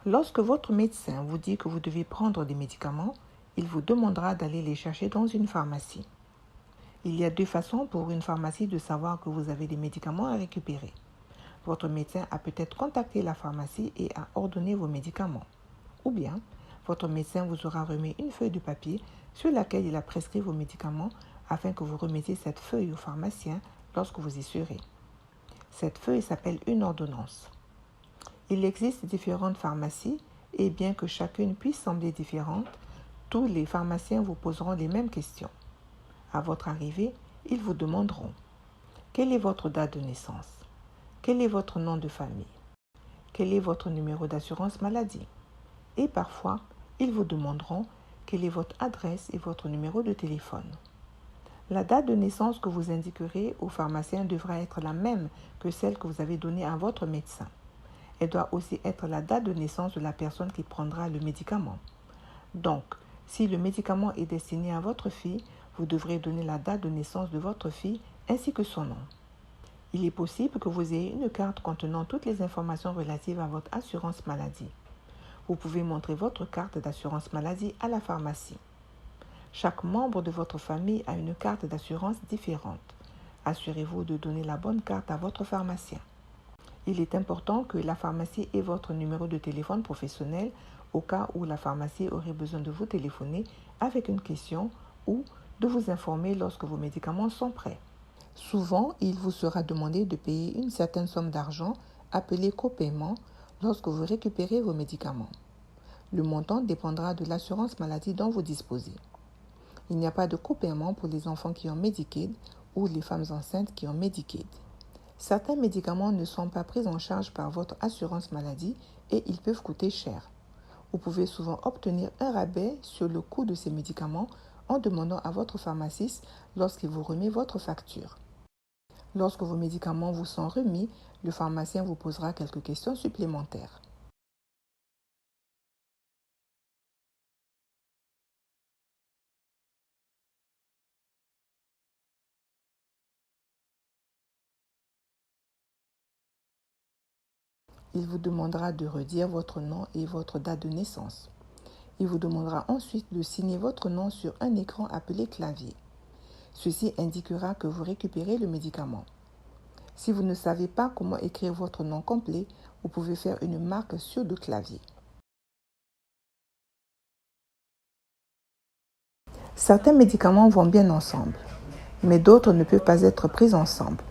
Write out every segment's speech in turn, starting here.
Lorsque votre médecin vous dit que vous devez prendre des médicaments, il vous demandera d'aller les chercher dans une pharmacie. Il y a 2 façons pour une pharmacie de savoir que vous avez des médicaments à récupérer. Votre médecin a peut-être contacté la pharmacie et a ordonné vos médicaments. Ou bien, votre médecin vous aura remis une feuille de papier sur laquelle il a prescrit vos médicaments afin que vous remettiez cette feuille au pharmacien lorsque vous y serez. Cette feuille s'appelle une ordonnance. Il existe différentes pharmacies et bien que chacune puisse sembler différente, tous les pharmaciens vous poseront les mêmes questions. À votre arrivée, ils vous demanderont: quelle est votre date de naissance? Quel est votre nom de famille? Quel est votre numéro d'assurance maladie? Et parfois, ils vous demanderont quelle est votre adresse et votre numéro de téléphone. La date de naissance que vous indiquerez au pharmacien devra être la même que celle que vous avez donnée à votre médecin. Elle doit aussi être la date de naissance de la personne qui prendra le médicament. Donc, si le médicament est destiné à votre fille, vous devrez donner la date de naissance de votre fille ainsi que son nom. Il est possible que vous ayez une carte contenant toutes les informations relatives à votre assurance maladie. Vous pouvez montrer votre carte d'assurance maladie à la pharmacie. Chaque membre de votre famille a une carte d'assurance différente. Assurez-vous de donner la bonne carte à votre pharmacien. Il est important que la pharmacie ait votre numéro de téléphone professionnel au cas où la pharmacie aurait besoin de vous téléphoner avec une question ou de vous informer lorsque vos médicaments sont prêts. Souvent, il vous sera demandé de payer une certaine somme d'argent, appelée copaiement, lorsque vous récupérez vos médicaments. Le montant dépendra de l'assurance maladie dont vous disposez. Il n'y a pas de copaiement pour les enfants qui ont Medicaid ou les femmes enceintes qui ont Medicaid. Certains médicaments ne sont pas pris en charge par votre assurance maladie et ils peuvent coûter cher. Vous pouvez souvent obtenir un rabais sur le coût de ces médicaments en demandant à votre pharmaciste lorsqu'il vous remet votre facture. Lorsque vos médicaments vous sont remis, le pharmacien vous posera quelques questions supplémentaires. Il vous demandera de redire votre nom et votre date de naissance. Il vous demandera ensuite de signer votre nom sur un écran appelé clavier. Ceci indiquera que vous récupérez le médicament. Si vous ne savez pas comment écrire votre nom complet, vous pouvez faire une marque sur le clavier. Certains médicaments vont bien ensemble, mais d'autres ne peuvent pas être pris ensemble.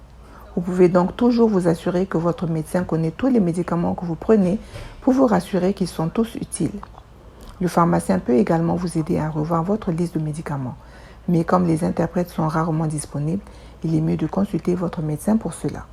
Vous pouvez donc toujours vous assurer que votre médecin connaît tous les médicaments que vous prenez pour vous rassurer qu'ils sont tous utiles. Le pharmacien peut également vous aider à revoir votre liste de médicaments, mais comme les interprètes sont rarement disponibles, il est mieux de consulter votre médecin pour cela.